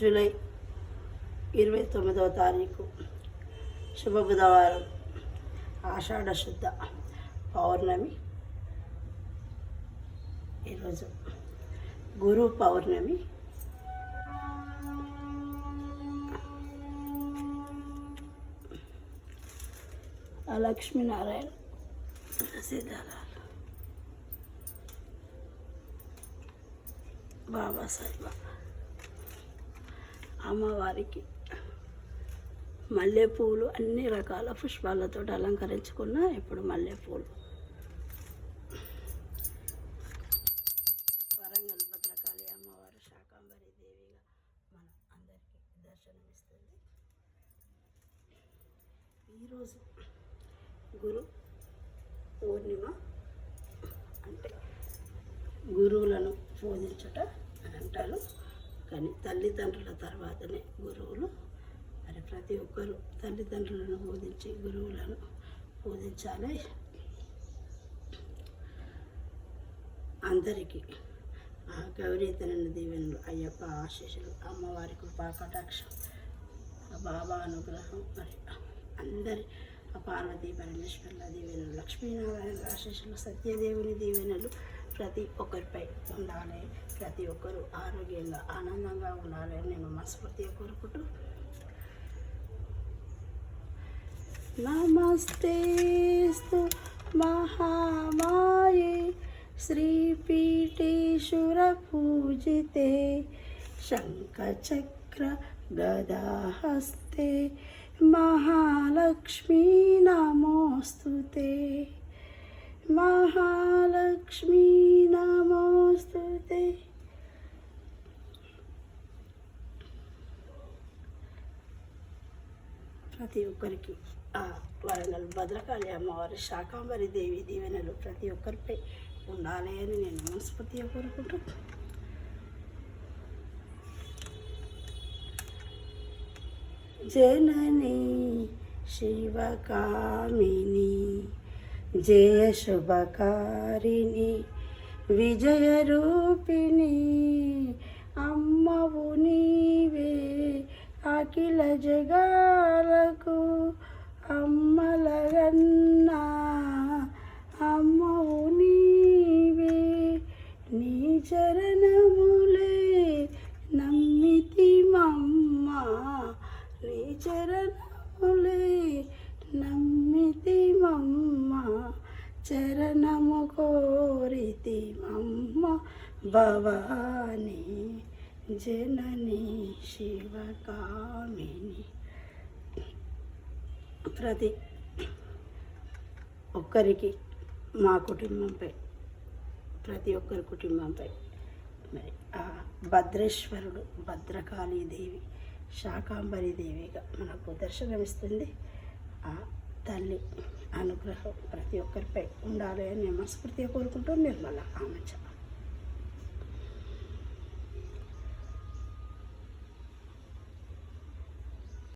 July 29వ తారీఖు శుభ బుధవారం, ఆషాఢ శుద్ధ పౌర్ణమి. ఈరోజు గురు పౌర్ణమి. లక్ష్మీనారాయణ సిద్ధారాలు, బాబాసాహెబ్ అమ్మవారికి మల్లెపూలు అన్ని రకాల పుష్పాలతో అలంకరించుకున్న ఇప్పుడు మల్లెపూలు. వరంగల్ భద్రకాళి అమ్మవారు శాకాంబరి దేవిగా మన అందరికీ దర్శనమిస్తుంది. ఈరోజు గురు పూర్ణిమ, అంటే గురువులను పూజించుట అని అంటారు. కానీ తల్లిదండ్రుల తర్వాతనే గురువులు. మరి ప్రతి ఒక్కరూ తల్లిదండ్రులను పూజించి గురువులను పూజించాలి. అందరికీ ఆ గౌరీతనని దీవెనలు, అయ్యప్ప ఆశీస్సులు, అమ్మవారి కృపా కటాక్షం, బాబా అనుగ్రహం, మరి అందరి పార్వతీ పరమేశ్వరుల దీవెనలు, లక్ష్మీనారాయణ ఆశీస్సులు, సత్యదేవుని దీవెనలు ప్రతి ఒక్కరిపై ఉండాలి. ప్రతి ఒక్కరూ ఆరోగ్యంగా ఆనందంగా ఉండాలి అని నేను మనస్ఫూర్తిగా కోరుకుంటూ, నమస్తేస్తు మహామాయే శ్రీపీఠేశ్వర పూజితే శంఖచక్ర గదాహస్తే మహాలక్ష్మీ నమోస్తుతే, మహాలక్ష్మీ నమోస్తుతే. ప్రతి ఒక్కరికి ఆ వరంగల్ భద్రకాళి అమ్మవారి శాకాంబరి దేవి దీవెనలు ప్రతి ఒక్కరిపై ఉండాలి అని నేను మనస్ఫూర్తిగా కోరుకుంటున్నాను. జననీ శివకామిని జయ శుభకారిణి విజయ రూపిణి అమ్మవు నీవే అఖిల జగాలకు అమ్మలగన్నా అమ్మవు నీవే నీ చరణములే నమ్మితి మమ్మ, నీ చరణములే నమ్మితి మమ్మ, చరణము కోరితి మమ్మ భవాని జననీ శివకామిని. ప్రతి ఒక్కరికి మా కుటుంబంపై, ప్రతి ఒక్కరి కుటుంబంపై మరి ఆ భద్రేశ్వరుడు భద్రకాళీ దేవి శాకాంబరి దేవిగా మనకు దర్శనమిస్తుంది. ఆ తల్లి అనుగ్రహం ప్రతి ఒక్కరిపై ఉండాలి అని నేను మనస్ఫూర్తిగా కోరుకుంటూ నిర్మల ఆమె.